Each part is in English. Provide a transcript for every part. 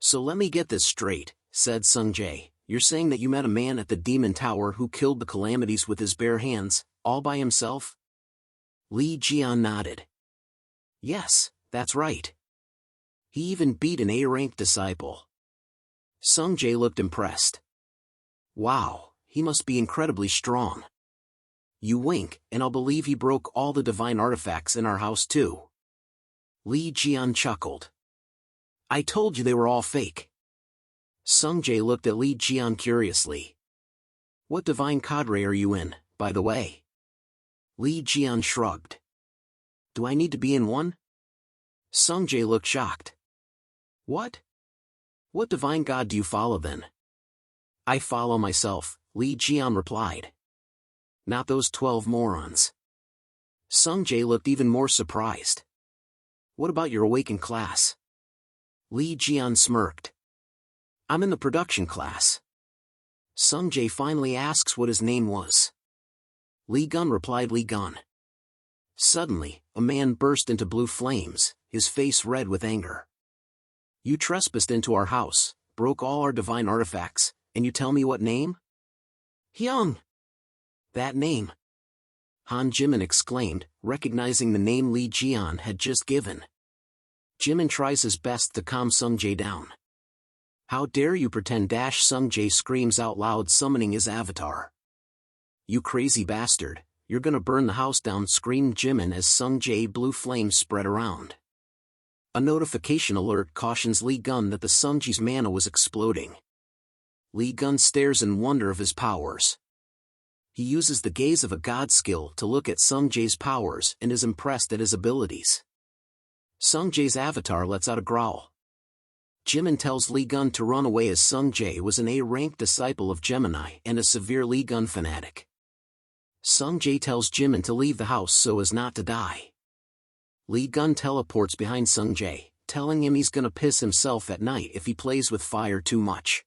So let me get this straight, said Sung-jae. You're saying that you met a man at the Demon Tower who killed the calamities with his bare hands, all by himself? Lee Jian nodded. Yes, that's right. He even beat an A-rank disciple. Sung-jae looked impressed. Wow, he must be incredibly strong. You wink, and I'll believe he broke all the divine artifacts in our house too. Lee Jian chuckled. I told you they were all fake. Sung-jae looked at Lee Jian curiously. What divine cadre are you in, by the way? Lee Jian shrugged. Do I need to be in one? Sung-jae looked shocked. What? What divine god do you follow then? I follow myself, Lee Jian replied. Not those 12 morons. Sung-jae looked even more surprised. What about your awakened class? Lee Jian smirked. I'm in the production class. Sung-jae finally asks what his name was. Lee Gun replied Lee Gun. Suddenly, a man burst into blue flames, his face red with anger. You trespassed into our house, broke all our divine artifacts, and you tell me what name? Hyung! That name! Han Jimin exclaimed, recognizing the name Lee Jian had just given. Jimin tries his best to calm Sung-jae down. How dare you pretend? Sung-jae screams out loud, summoning his avatar. You crazy bastard, you're gonna burn the house down, screamed Jimin as Sung-jae blue flames spread around. A notification alert cautions Lee Gun that the Sung-jae's mana was exploding. Lee Gun stares in wonder of his powers. He uses the gaze of a god skill to look at Sung-jae's powers and is impressed at his abilities. Sung-jae's avatar lets out a growl. Jimin tells Lee Gun to run away as Sung-jae was an A-rank disciple of Gemini and a severe Lee Gun fanatic. Sung-jae tells Jimin to leave the house so as not to die. Lee Gun teleports behind Sung-jae, telling him he's gonna piss himself at night if he plays with fire too much.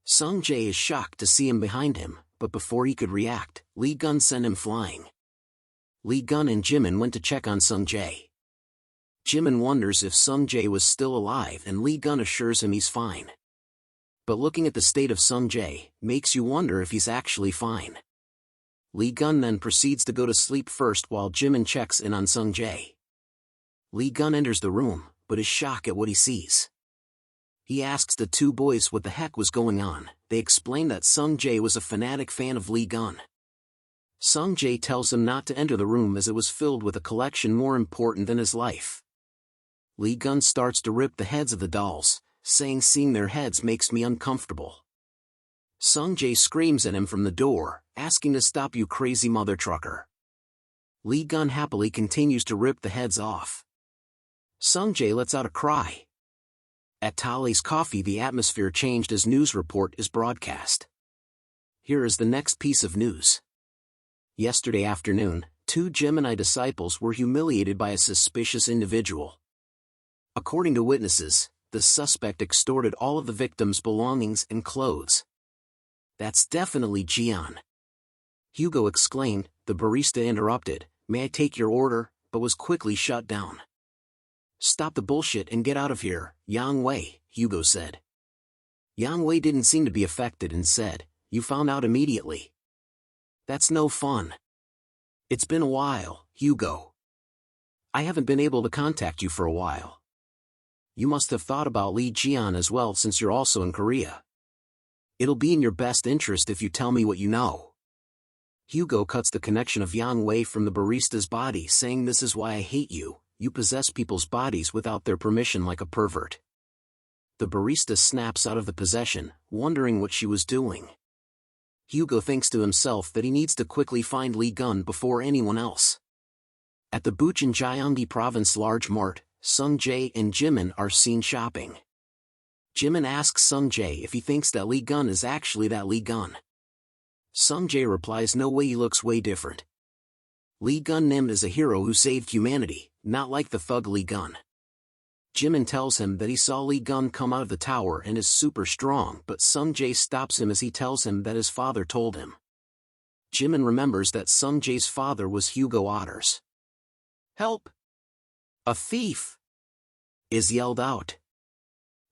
Sung-jae is shocked to see him behind him, but before he could react, Lee Gun sent him flying. Lee Gun and Jimin went to check on Sung-jae. Jimin wonders if Sung-jae was still alive and Lee Gun assures him he's fine. But looking at the state of Sung-jae makes you wonder if he's actually fine. Lee Gun then proceeds to go to sleep first while Jimin checks in on Sung-jae. Lee Gun enters the room, but is shocked at what he sees. He asks the two boys what the heck was going on. They explain that Sung-jae was a fanatic fan of Lee Gun. Sung-jae tells him not to enter the room as it was filled with a collection more important than his life. Lee Gun starts to rip the heads of the dolls, saying seeing their heads makes me uncomfortable. Sung-jae screams at him from the door, asking to stop, you crazy mother trucker. Lee Gun happily continues to rip the heads off. Sung-jae lets out a cry. At Tali's Coffee, the atmosphere changed as news report is broadcast. Here is the next piece of news. Yesterday afternoon, 2 Gemini disciples were humiliated by a suspicious individual. According to witnesses, the suspect extorted all of the victims' belongings and clothes. That's definitely Jian. Hugo exclaimed. The barista interrupted, may I take your order, but was quickly shut down. Stop the bullshit and get out of here, Yang-wei, Hugo said. Yang-wei didn't seem to be affected and said, you found out immediately. That's no fun. It's been a while, Hugo. I haven't been able to contact you for a while. You must have thought about Lee Jian as well since you're also in Korea. It'll be in your best interest if you tell me what you know. Hugo cuts the connection of Yang-wei from the barista's body, saying, this is why I hate you, you possess people's bodies without their permission like a pervert. The barista snaps out of the possession, wondering what she was doing. Hugo thinks to himself that he needs to quickly find Lee Gun before anyone else. At the Bucheon Gyeonggi Province Large Mart, Sung-jae and Jimin are seen shopping. Jimin asks Sung-jae if he thinks that Lee Gun is actually that Lee Gun. Sung-jae replies, no way, he looks way different. Lee Gun Nim is a hero who saved humanity, not like the thug Lee Gun. Jimin tells him that he saw Lee Gun come out of the tower and is super strong, but Sung-jae stops him as he tells him that his father told him. Jimin remembers that Sung-jae's father was Hugo Otters. Help! A thief! Is yelled out.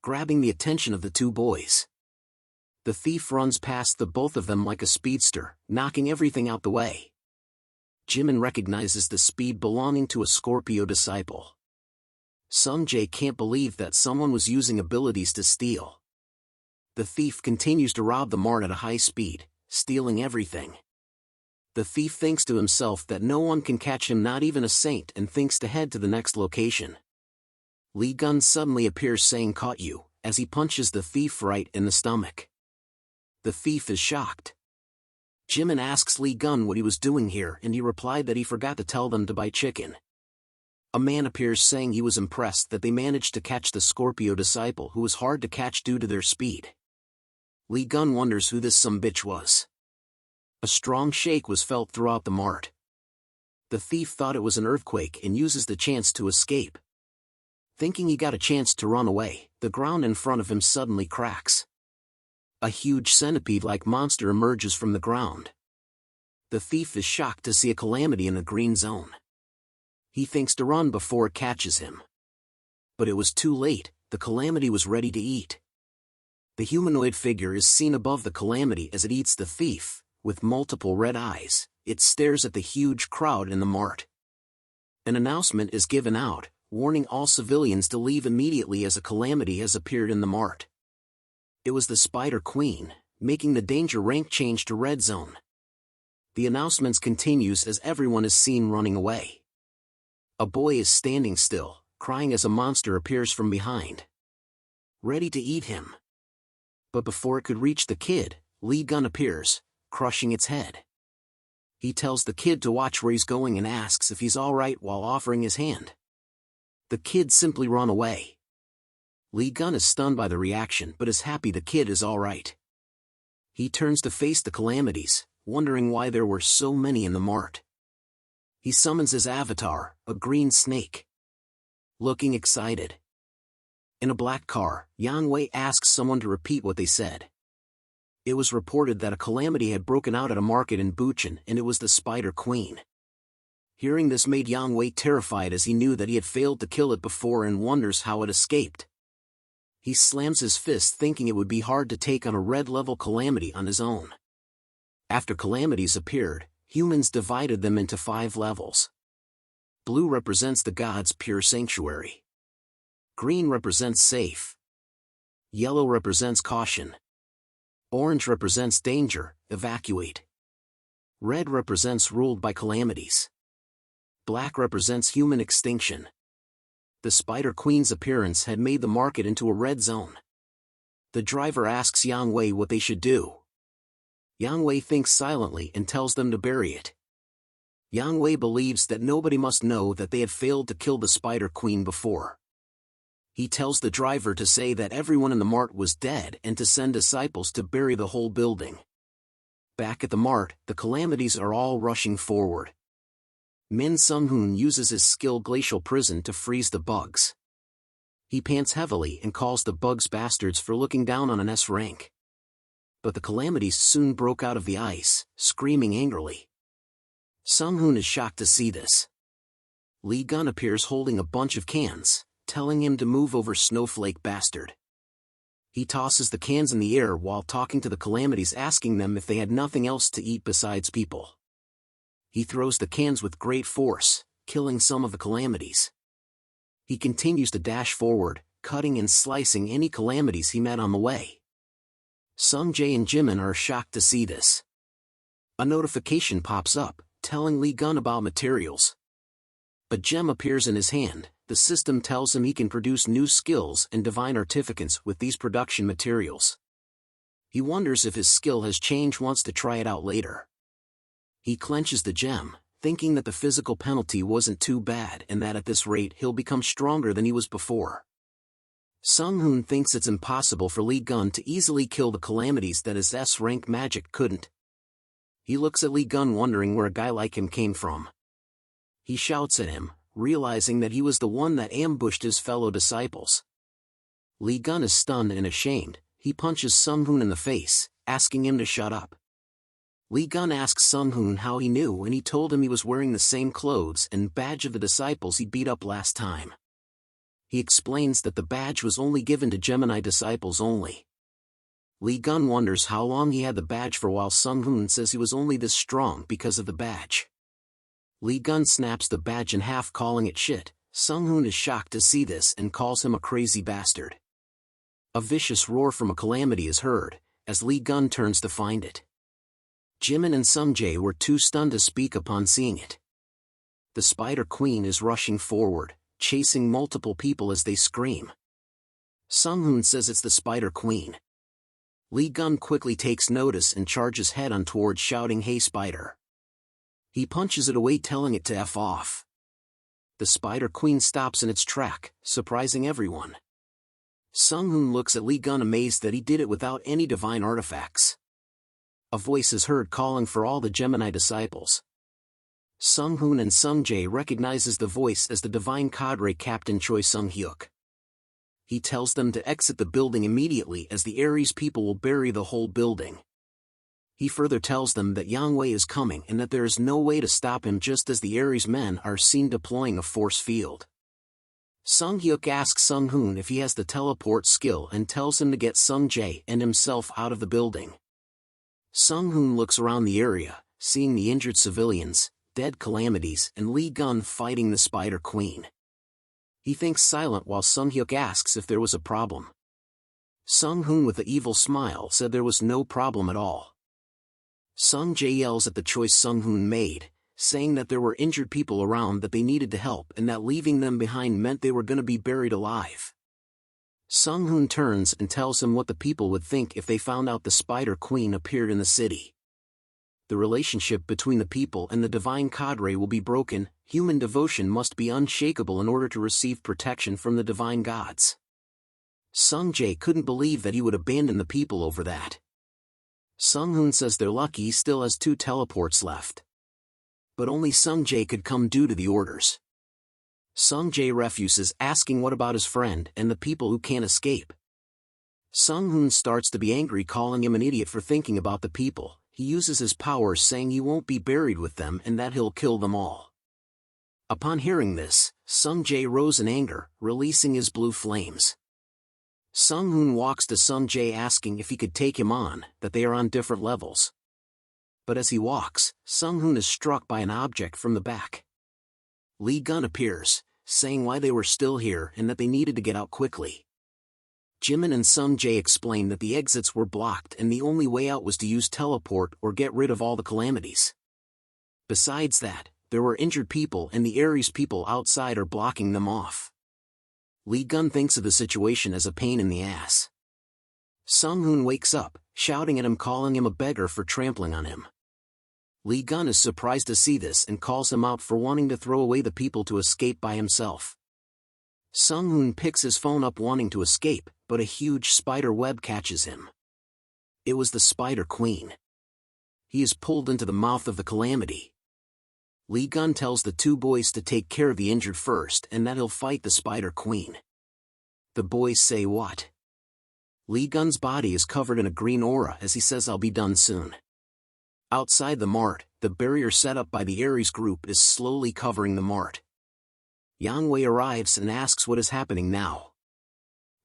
grabbing the attention of the two boys. The thief runs past the both of them like a speedster, knocking everything out the way. Jimin recognizes the speed belonging to a Scorpio disciple. Sung-jae can't believe that someone was using abilities to steal. The thief continues to rob the mart at a high speed, stealing everything. The thief thinks to himself that no one can catch him, not even a saint, and thinks to head to the next location. Lee Gun suddenly appears saying "caught you," as he punches the thief right in the stomach. The thief is shocked. Jimin asks Lee Gun what he was doing here, and he replied that he forgot to tell them to buy chicken. A man appears saying he was impressed that they managed to catch the Scorpio disciple, who was hard to catch due to their speed. Lee Gun wonders who this sumbitch was. A strong shake was felt throughout the mart. The thief thought it was an earthquake and uses the chance to escape. Thinking he got a chance to run away, the ground in front of him suddenly cracks. A huge centipede-like monster emerges from the ground. The thief is shocked to see a calamity in the green zone. He thinks to run before it catches him. But it was too late, the calamity was ready to eat. The humanoid figure is seen above the calamity as it eats the thief. With multiple red eyes, it stares at the huge crowd in the mart. An announcement is given out, warning all civilians to leave immediately as a calamity has appeared in the mart. It was the Spider Queen, making the danger rank change to red zone. The announcement continues as everyone is seen running away. A boy is standing still, crying as a monster appears from behind, ready to eat him. But before it could reach the kid, Lee Gun appears, crushing its head. He tells the kid to watch where he's going and asks if he's alright while offering his hand. The kid simply runs away. Lee Gun is stunned by the reaction but is happy the kid is alright. He turns to face the calamities, wondering why there were so many in the mart. He summons his avatar, a green snake. Looking excited. In a black car, Yang-wei asks someone to repeat what they said. It was reported that a calamity had broken out at a market in Bucheon, and it was the Spider Queen. Hearing this made Yang-wei terrified, as he knew that he had failed to kill it before and wonders how it escaped. He slams his fist, thinking it would be hard to take on a red-level calamity on his own. After calamities appeared, humans divided them into 5 levels. Blue represents the gods' pure sanctuary. Green represents safe. Yellow represents caution. Orange represents danger, evacuate. Red represents ruled by calamities. Black represents human extinction. The Spider Queen's appearance had made the market into a red zone. The driver asks Yang-wei what they should do. Yang-wei thinks silently and tells them to bury it. Yang-wei believes that nobody must know that they had failed to kill the Spider Queen before. He tells the driver to say that everyone in the mart was dead and to send disciples to bury the whole building. Back at the mart, the calamities are all rushing forward. Min Sung-hoon uses his skill Glacial Prison to freeze the bugs. He pants heavily and calls the bugs bastards for looking down on an S rank. But the calamities soon broke out of the ice, screaming angrily. Sung-hoon is shocked to see this. Lee Gun appears holding a bunch of cans, telling him to move over, snowflake bastard. He tosses the cans in the air while talking to the calamities, asking them if they had nothing else to eat besides people. He throws the cans with great force, killing some of the calamities. He continues to dash forward, cutting and slicing any calamities he met on the way. Sung-jae and Jimin are shocked to see this. A notification pops up, telling Lee Gun about materials. A gem appears in his hand. The system tells him he can produce new skills and divine artificence with these production materials. He wonders if his skill has changed, wants to try it out later. He clenches the gem, thinking that the physical penalty wasn't too bad and that at this rate he'll become stronger than he was before. Sung-hoon thinks it's impossible for Lee Gun to easily kill the calamities, that his S-rank magic couldn't. He looks at Lee Gun wondering where a guy like him came from. He shouts at him, realizing that he was the one that ambushed his fellow disciples. Lee Gun is stunned and ashamed. He punches Sung-hoon in the face, asking him to shut up. Lee Gun asks Sung-hoon how he knew, and he told him he was wearing the same clothes and badge of the disciples he beat up last time. He explains that the badge was only given to Gemini disciples only. Lee Gun wonders how long he had the badge for, while Sung-hoon says he was only this strong because of the badge. Lee Gun snaps the badge in half, calling it shit. Sung-hoon is shocked to see this and calls him a crazy bastard. A vicious roar from a calamity is heard, as Lee Gun turns to find it. Jimin and Sung-jae were too stunned to speak upon seeing it. The Spider Queen is rushing forward, chasing multiple people as they scream. Sung-hoon says it's the Spider Queen. Lee Gun quickly takes notice and charges head-on towards, shouting, "Hey Spider!" He punches it away, telling it to F off. The Spider Queen stops in its track, surprising everyone. Sung-hoon looks at Lee Gun, amazed that he did it without any divine artifacts. A voice is heard calling for all the Gemini disciples. Sung-hoon and Sung-jae recognizes the voice as the divine cadre captain Choi Sung-hyuk. He tells them to exit the building immediately, as the Ares people will bury the whole building. He further tells them that Yang-wei is coming and that there is no way to stop him, just as the Ares men are seen deploying a force field. Sung-hyuk asks Sung-hoon if he has the teleport skill and tells him to get Sung-jae and himself out of the building. Sung-hoon looks around the area, seeing the injured civilians, dead calamities, and Lee Gun fighting the Spider Queen. He thinks silent while Sung-hyuk asks if there was a problem. Sung-hoon with an evil smile said there was no problem at all. Sung-jae yells at the choice Sung-hoon made, saying that there were injured people around that they needed to help and that leaving them behind meant they were going to be buried alive. Sung-hoon turns and tells him what the people would think if they found out the Spider Queen appeared in the city. The relationship between the people and the divine cadre will be broken. Human devotion must be unshakable in order to receive protection from the divine gods. Sung-jae couldn't believe that he would abandon the people over that. Sung-hoon says they're lucky he still has 2 teleports left. But only Sung-jae could come due to the orders. Sung-jae refuses, asking what about his friend and the people who can't escape. Sung-hoon starts to be angry, calling him an idiot for thinking about the people. He uses his powers, saying he won't be buried with them and that he'll kill them all. Upon hearing this, Sung-jae rose in anger, releasing his blue flames. Sung-hoon walks to Sung-jae, asking if he could take him on, that they are on different levels. But as he walks, Sung-hoon is struck by an object from the back. Lee Gun appears, saying why they were still here and that they needed to get out quickly. Jimin and Sung-jae explain that the exits were blocked and the only way out was to use teleport or get rid of all the calamities. Besides that, there were injured people and the Ares people outside are blocking them off. Lee Gun thinks of the situation as a pain in the ass. Sung-hoon wakes up, shouting at him, calling him a beggar for trampling on him. Lee Gun is surprised to see this and calls him out for wanting to throw away the people to escape by himself. Sung-hoon picks his phone up, wanting to escape, but a huge spider web catches him. It was the Spider Queen. He is pulled into the mouth of the calamity. Lee Gun tells the 2 boys to take care of the injured first and that he'll fight the Spider Queen. The boys say what? Lee Gun's body is covered in a green aura as he says, "I'll be done soon." Outside the mart, the barrier set up by the Ares group is slowly covering the mart. Yang-wei arrives and asks what is happening now.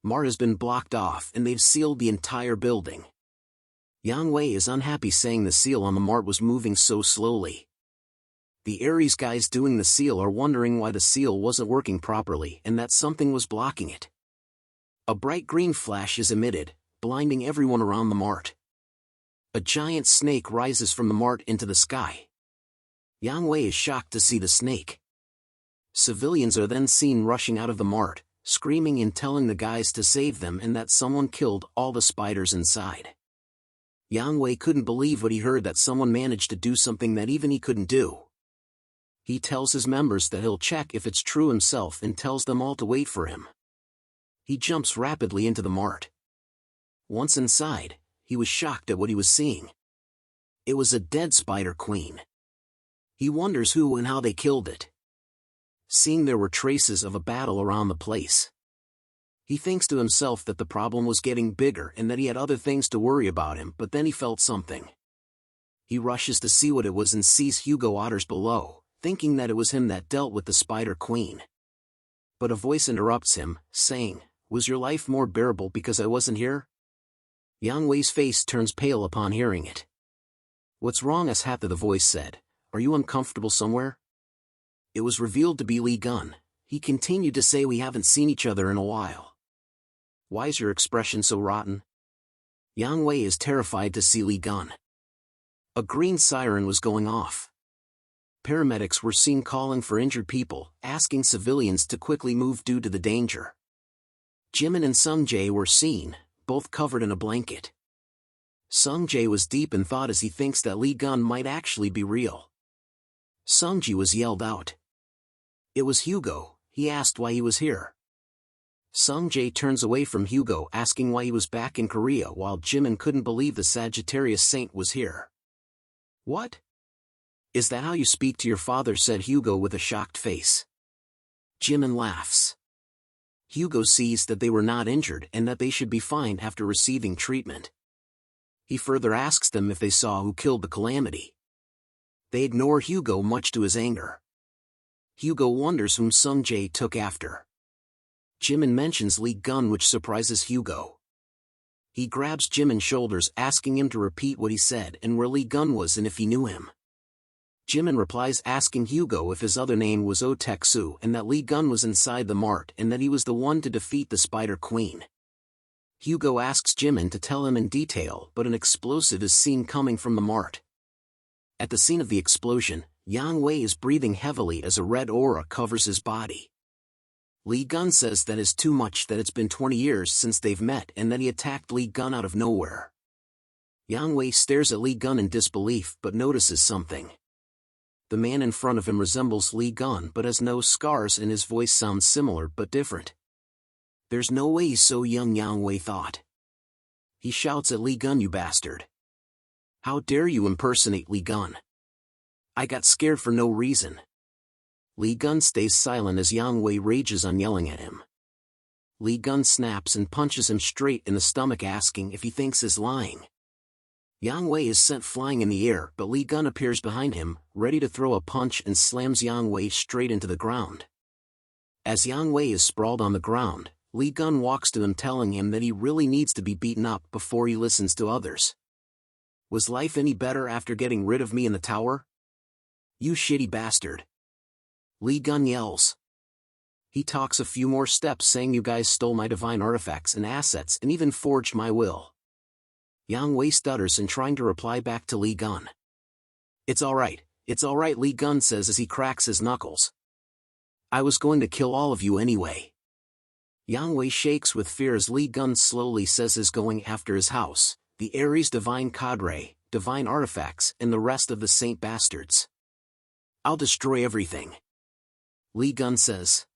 Mart has been blocked off and they've sealed the entire building. Yang-wei is unhappy, saying the seal on the mart was moving so slowly. The Ares guys doing the seal are wondering why the seal wasn't working properly and that something was blocking it. A bright green flash is emitted, blinding everyone around the mart. A giant snake rises from the mart into the sky. Yang-wei is shocked to see the snake. Civilians are then seen rushing out of the mart, screaming and telling the guys to save them and that someone killed all the spiders inside. Yang-wei couldn't believe what he heard, that someone managed to do something that even he couldn't do. He tells his members that he'll check if it's true himself and tells them all to wait for him. He jumps rapidly into the mart. Once inside, he was shocked at what he was seeing. It was a dead Spider Queen. He wonders who and how they killed it. Seeing there were traces of a battle around the place, he thinks to himself that the problem was getting bigger and that he had other things to worry about him, but then he felt something. He rushes to see what it was and sees Hugo Otters below, thinking that it was him that dealt with the Spider Queen. But a voice interrupts him, saying, "Was your life more bearable because I wasn't here?" Yang-wei's face turns pale upon hearing it. "What's wrong?" as Hatta the voice said. "Are you uncomfortable somewhere?" It was revealed to be Li Gun. He continued to say, "We haven't seen each other in a while. Why's your expression so rotten?" Yang-wei is terrified to see Li Gun. A green siren was going off. Paramedics were seen calling for injured people, asking civilians to quickly move due to the danger. Jimin and Sung-jae were seen, both covered in a blanket. Sung-jae was deep in thought as he thinks that Li Gun might actually be real. Sung-jae was yelled out. It was Hugo. He asked why he was here. Sung-jae turns away from Hugo, asking why he was back in Korea, while Jimin couldn't believe the Sagittarius Saint was here. "What? Is that how you speak to your father?" said Hugo with a shocked face. Jimin laughs. Hugo sees that they were not injured and that they should be fine after receiving treatment. He further asks them if they saw who killed the calamity. They ignore Hugo, much to his anger. Hugo wonders whom Sung-jae took after. Jimin mentions Li Gun, which surprises Hugo. He grabs Jimin's shoulders, asking him to repeat what he said and where Li Gun was and if he knew him. Jimin replies, asking Hugo if his other name was Oteksu and that Li Gun was inside the mart and that he was the one to defeat the Spider Queen. Hugo asks Jimin to tell him in detail, but an explosive is seen coming from the mart. At the scene of the explosion, Yang-wei is breathing heavily as a red aura covers his body. Li Gun says that is too much, that it's been 20 years since they've met and that he attacked Li Gun out of nowhere. Yang-wei stares at Li Gun in disbelief but notices something. The man in front of him resembles Li Gun but has no scars and his voice sounds similar but different. There's no way he's so young, Yang-wei thought. He shouts at Li Gun, "You bastard! How dare you impersonate Li Gun?" "I got scared for no reason." Li Gun stays silent as Yang-wei rages on, yelling at him. Li Gun snaps and punches him straight in the stomach, asking if he thinks he's lying. Yang-wei is sent flying in the air, but Li Gun appears behind him, ready to throw a punch, and slams Yang-wei straight into the ground. As Yang-wei is sprawled on the ground, Li Gun walks to him, telling him that he really needs to be beaten up before he listens to others. "Was life any better after getting rid of me in the tower? You shitty bastard!" Li Gun yells. He talks a few more steps, saying, "You guys stole my divine artifacts and assets and even forged my will." Yang-wei stutters in trying to reply back to Li Gun. It's all right," Li Gun says as he cracks his knuckles. "I was going to kill all of you anyway." Yang-wei shakes with fear as Li Gun slowly says is going after his house, the Ares divine cadre, divine artifacts, and the rest of the saint bastards. "I'll destroy everything," Li Gun says.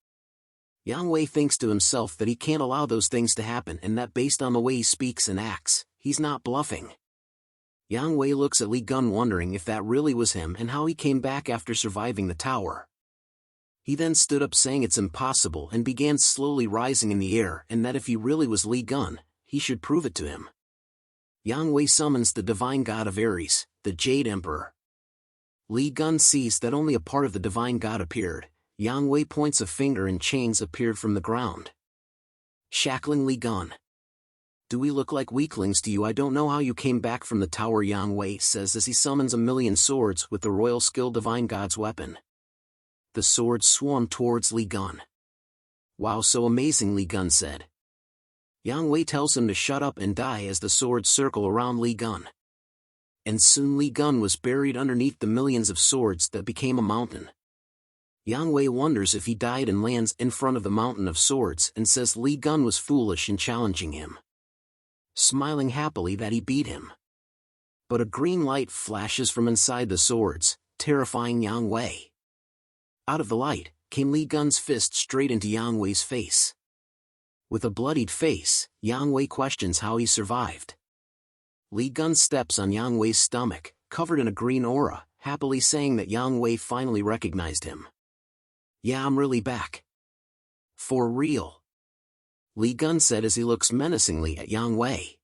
Yang-wei thinks to himself that he can't allow those things to happen and that based on the way he speaks and acts, he's not bluffing. Yang-wei looks at Li Gun, wondering if that really was him and how he came back after surviving the tower. He then stood up, saying it's impossible, and began slowly rising in the air, and that if he really was Li Gun, he should prove it to him. Yang-wei summons the divine god of Ares, the Jade Emperor. Li Gun sees that only a part of the divine god appeared. Yang-wei points a finger and chains appeared from the ground, shackling Li Gun. "Do we look like weaklings to you? I don't know how you came back from the tower," Yang-wei says as he summons a million swords with the royal skill divine god's weapon. The swords swarm towards Li Gun. "Wow, so amazing," Li Gun said. Yang-wei tells him to shut up and die as the swords circle around Li Gun. And soon Li Gun was buried underneath the millions of swords that became a mountain. Yang-wei wonders if he died and lands in front of the mountain of swords and says Li Gun was foolish in challenging him, smiling happily that he beat him. But a green light flashes from inside the swords, terrifying Yang-wei. Out of the light came Li Gun's fist straight into Yang-wei's face. With a bloodied face, Yang-wei questions how he survived. Li Gun steps on Yang-wei's stomach, covered in a green aura, happily saying that Yang-wei finally recognized him. "Yeah, I'm really back. For real," Li Gun said as he looks menacingly at Yang-wei.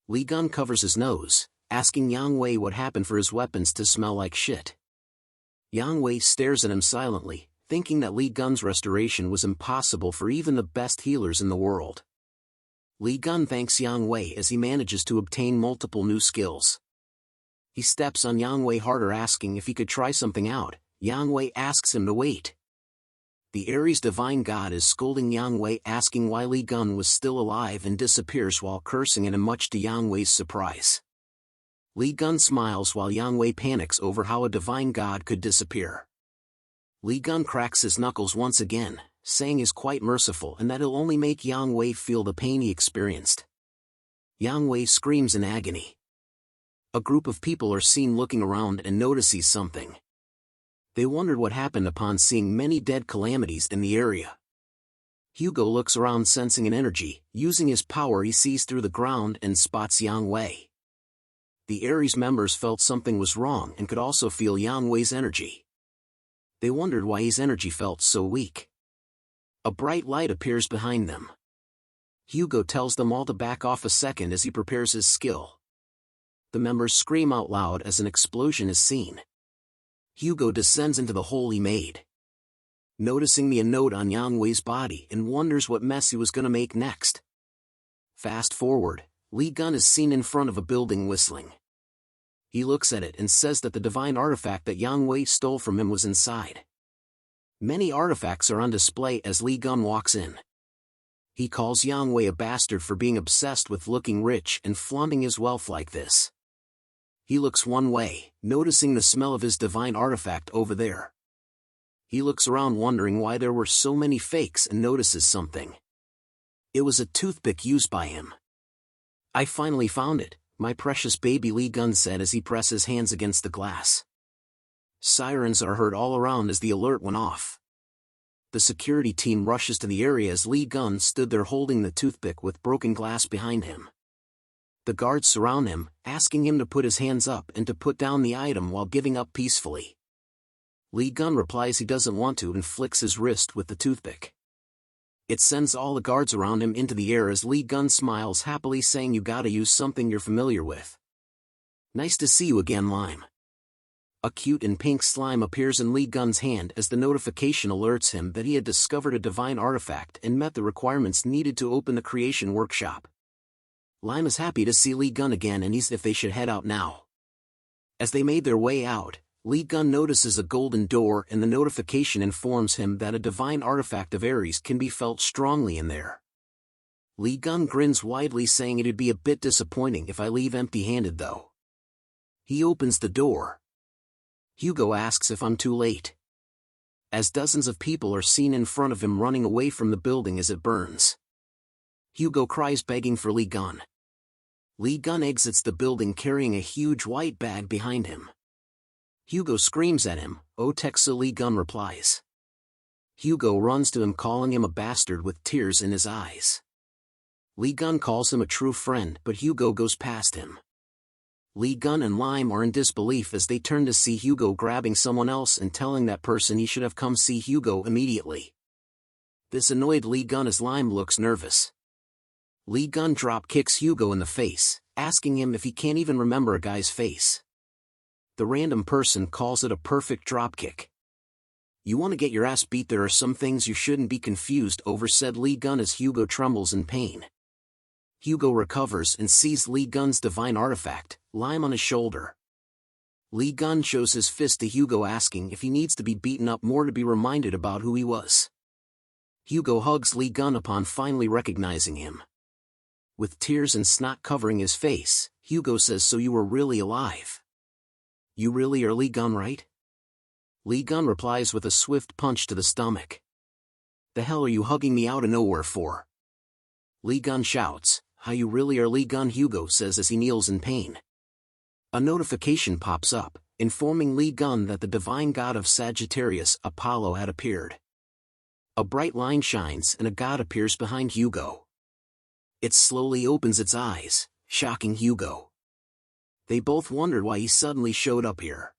Li Gun covers his nose, asking Yang-wei what happened for his weapons to smell like shit. Yang-wei stares at him silently, thinking that Li Gun's restoration was impossible for even the best healers in the world. Li Gun thanks Yang-wei as he manages to obtain multiple new skills. He steps on Yang-wei harder, asking if he could try something out. Yang-wei asks him to wait. The Ares divine god is scolding Yang-wei, asking why Li Gun was still alive, and disappears while cursing at him, much to Yang-wei's surprise. Li Gun smiles while Yang-wei panics over how a divine god could disappear. Li Gun cracks his knuckles once again, saying he's quite merciful and that he'll only make Yang-wei feel the pain he experienced. Yang-wei screams in agony. A group of people are seen looking around and notices something. They wondered what happened upon seeing many dead calamities in the area. Hugo looks around, sensing an energy. Using his power, he sees through the ground and spots Yang-wei. The Ares members felt something was wrong and could also feel Yang-wei's energy. They wondered why his energy felt so weak. A bright light appears behind them. Hugo tells them all to back off a second as he prepares his skill. The members scream out loud as an explosion is seen. Hugo descends into the hole he made. Noticing the note on Yang-wei's body, and wonders what mess he was gonna make next. Fast forward, Li Gun is seen in front of a building whistling. He looks at it and says that the divine artifact that Yang-wei stole from him was inside. Many artifacts are on display as Li Gun walks in. He calls Yang-wei a bastard for being obsessed with looking rich and flaunting his wealth like this. He looks one way, noticing the smell of his divine artifact over there. He looks around wondering why there were so many fakes and notices something. It was a toothpick used by him. "I finally found it, my precious baby," Li Gun said as he presses hands against the glass. Sirens are heard all around as the alert went off. The security team rushes to the area as Li Gun stood there holding the toothpick with broken glass behind him. The guards surround him, asking him to put his hands up and to put down the item while giving up peacefully. Li Gun replies he doesn't want to and flicks his wrist with the toothpick. It sends all the guards around him into the air as Li Gun smiles happily, saying, "You gotta use something you're familiar with. Nice to see you again, Lime." A cute and pink slime appears in Li Gun's hand as the notification alerts him that he had discovered a divine artifact and met the requirements needed to open the creation workshop. Lime is happy to see Li Gun again and asks if they should head out now. As they made their way out, Li Gun notices a golden door and the notification informs him that a divine artifact of Ares can be felt strongly in there. Li Gun grins widely, saying it'd be a bit disappointing if I leave empty-handed though. He opens the door. Hugo asks if I'm too late, as dozens of people are seen in front of him running away from the building as it burns. Hugo cries, begging for Li Gun. Li Gun exits the building carrying a huge white bag behind him. Hugo screams at him, "Oh Texu," Li Gun replies. Hugo runs to him, calling him a bastard with tears in his eyes. Li Gun calls him a true friend, but Hugo goes past him. Li Gun and Lime are in disbelief as they turn to see Hugo grabbing someone else and telling that person he should have come see Hugo immediately. This annoyed Li Gun as Lime looks nervous. Li Gun drop kicks Hugo in the face, asking him if he can't even remember a guy's face. The random person calls it a perfect drop kick. "You want to get your ass beat? There are some things you shouldn't be confused over," said Li Gun as Hugo trembles in pain. Hugo recovers and sees Li Gun's divine artifact, Lime, on his shoulder. Li Gun shows his fist to Hugo, asking if he needs to be beaten up more to be reminded about who he was. Hugo hugs Li Gun upon finally recognizing him. With tears and snot covering his face, Hugo says, "So you were really alive? You really are Li Gun, right?" Li Gun replies with a swift punch to the stomach. "The hell are you hugging me out of nowhere for?" Li Gun shouts, "How you really are Li Gun," Hugo says as he kneels in pain. A notification pops up, informing Li Gun that the divine god of Sagittarius, Apollo, had appeared. A bright line shines and a god appears behind Hugo. It slowly opens its eyes, shocking Hugo. They both wondered why he suddenly showed up here.